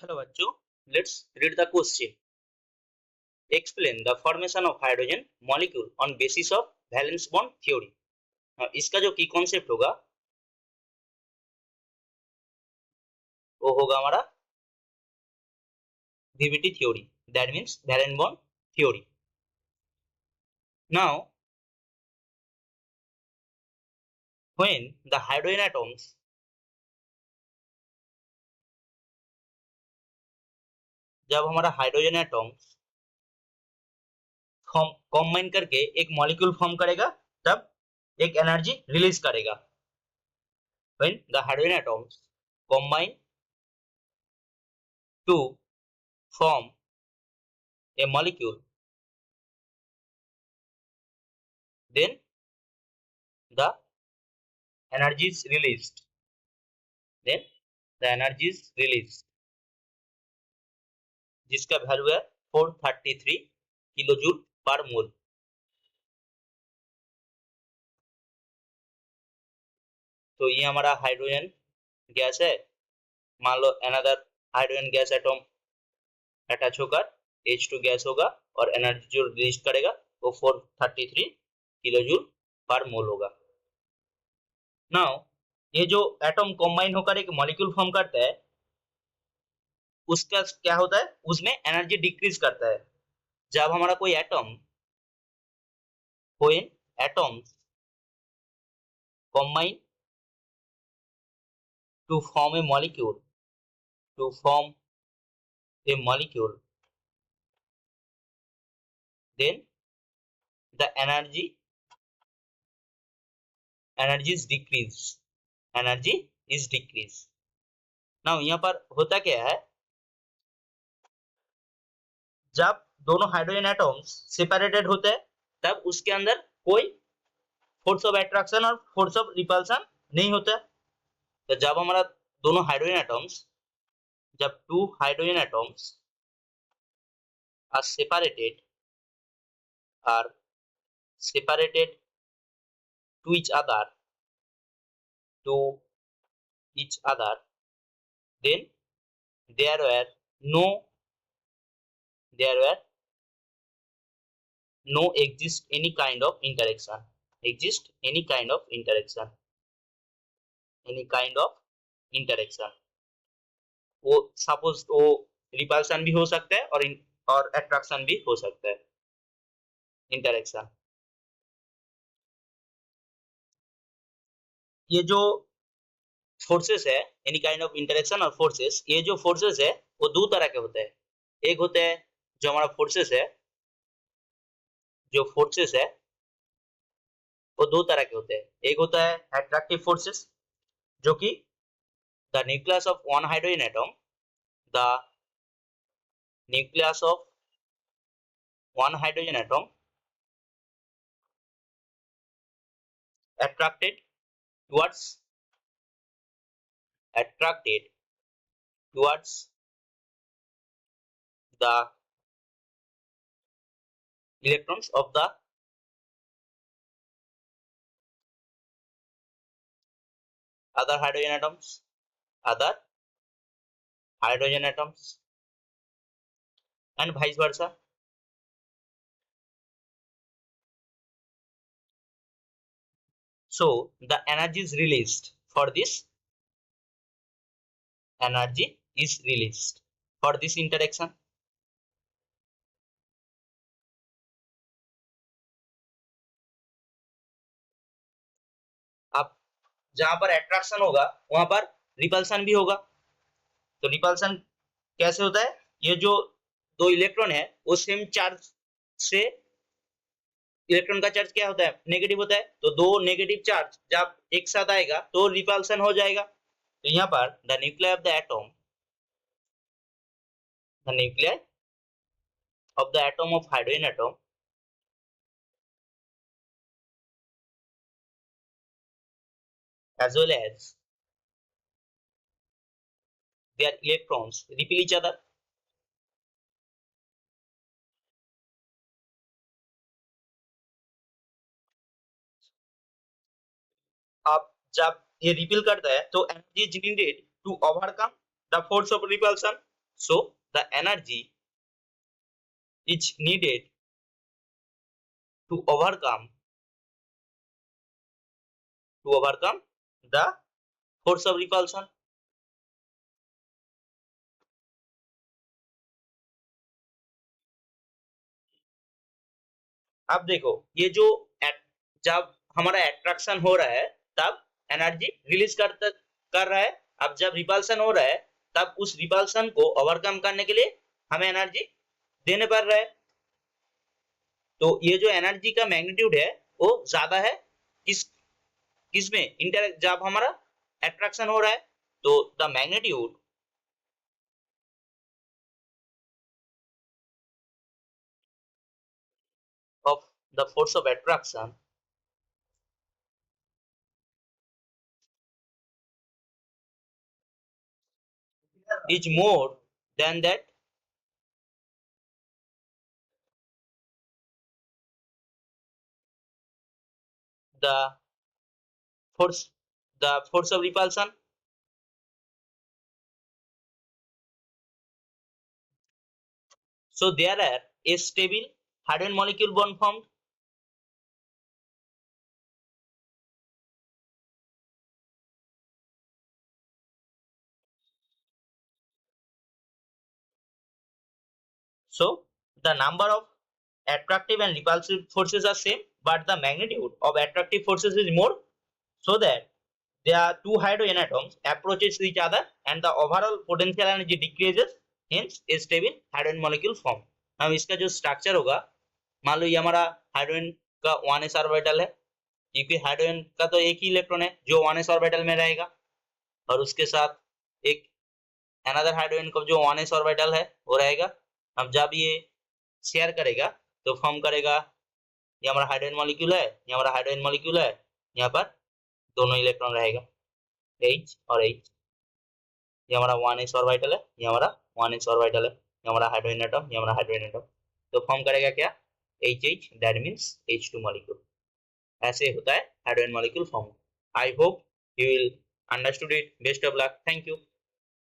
Hello बच्चों, let's read the question. Explain the formation of hydrogen molecule on basis of valence bond theory. इसका जो की concept होगा वो होगा हमारा VBT theory. That means valence bond theory. Now, when the hydrogen atoms जब हमारा हाइड्रोजन एटम्स कॉम्बाइन करके एक मॉलिक्यूल फॉर्म करेगा तब एक एनर्जी रिलीज करेगा. When the hydrogen atoms combine to form a molecule, then the energy is released. Then the energy is released, जिसका value है 433 किलोजूल पर मोल. तो ये हमारा हाइड्रोजन गैस है. मान लो another hydrogen gas atom attach होकर H2 गैस होगा और एनर्जी जो रिलीज करेगा वो 433 किलोजूल पर मोल होगा. नाउ ये जो एटम कंबाइन होकर एक मॉलिक्यूल फॉर्म करता है उसका क्या होता है, उसमें एनर्जी डिक्रीज करता है. जब हमारा कोई atom when atoms combine to form a molecule then the energy is decreased. now यहाँ पर होता क्या है, जब दोनों हाइड्रोजन एटम्स सेपरेटेड होते हैं तब उसके अंदर कोई फोर्स ऑफ अट्रैक्शन और फोर्स ऑफ रिपल्सन नहीं होता. तो जब हमारा दोनों हाइड्रोजन एटम्स जब two hydrogen atoms are separated to each other, then there were no exist any kind of interaction वो सपोज वो रिपल्सन भी हो सकता है और अट्रैक्शन भी हो सकता है, इंटरेक्शन. ये जो फोर्सेस है एनी काइंड ऑफ इंटरेक्शन और फोर्सेस, ये जो फोर्सेस है वो दो तरह के होते हैं. एक होते हैं जो हमारा फोर्सेस है वो दो तरह के होते हैं. एक होता है अट्रैक्टिव फोर्सेस जो कि the nucleus of one hydrogen atom attracted towards the electrons of the other hydrogen atoms and vice versa. So the energy is released for this interaction. अब जहां पर अट्रैक्शन होगा वहां पर रिपल्सन भी होगा. तो रिपल्सन कैसे होता है, ये जो दो इलेक्ट्रॉन है वो सेम चार्ज से, इलेक्ट्रॉन का चार्ज क्या होता है, नेगेटिव होता है. तो दो नेगेटिव चार्ज जब एक साथ आएगा तो रिपल्सन हो जाएगा. तो यहाँ पर the nuclear of the atom of hydrogen atom as well as their electrons repel each other. अब जब ये रिपेल करता है तो energy generated to overcome the force of repulsion. So the energy is needed to overcome the force of repulsion. अब देखो ये जो जब हमारा एट्रैक्शन हो रहा है तब एनर्जी रिलीज कर रहा है। अब जब रिपल्सन हो रहा है तब उस रिपल्सन को ओवरकम करने के लिए हमें एनर्जी देने पड़ रहा है। तो ये जो एनर्जी का मैग्नीट्यूड है वो ज्यादा है किस किसमें इंटरेक्ट जब हमारा एट्रैक्शन हो रहा है। तो the magnitude of the force of attraction is more than that the force of repulsion. So there are a stable hydrogen molecule bond formed. So the number of attractive and repulsive forces are same, but the magnitude of attractive forces is more, so that there are two hydrogen atoms approaches each other and the overall potential energy decreases, hence a stable hydrogen molecule form. अब इसका जो structure होगा, मान लो ये हमारा hydrogen का 1s orbital है, क्योंकि हाइड्रोजन का तो एक ही इलेक्ट्रॉन है जो 1s ऑर्बिटल में रहेगा, और उसके साथ एक अनदर हाइड्रोजन का जो 1s ऑर्बिटल है वो रहेगा। अब जब ये शेयर करेगा तो फॉर्म करेगा, ये हमारा हाइड्रोजन मॉलिक्यूल है, ये हमारा हाइड्रोजन मॉलिक्यूल है, यहाँ पर दोनों इलेक्ट्रॉन रहेगा H और H। ये हमारा 1s ऑर्बिटल है, ये हमारा 1s ऑर्बिटल है, ये हमारा हाइड्रोजन एटम, ये हमारा हाइड्रोजन एटम। तो फॉर्म करेगा क्या, HH, that means H2 molecule. ऐसे होता है hydrogen molecule form. I hope you will understood it. Best of luck, thank you.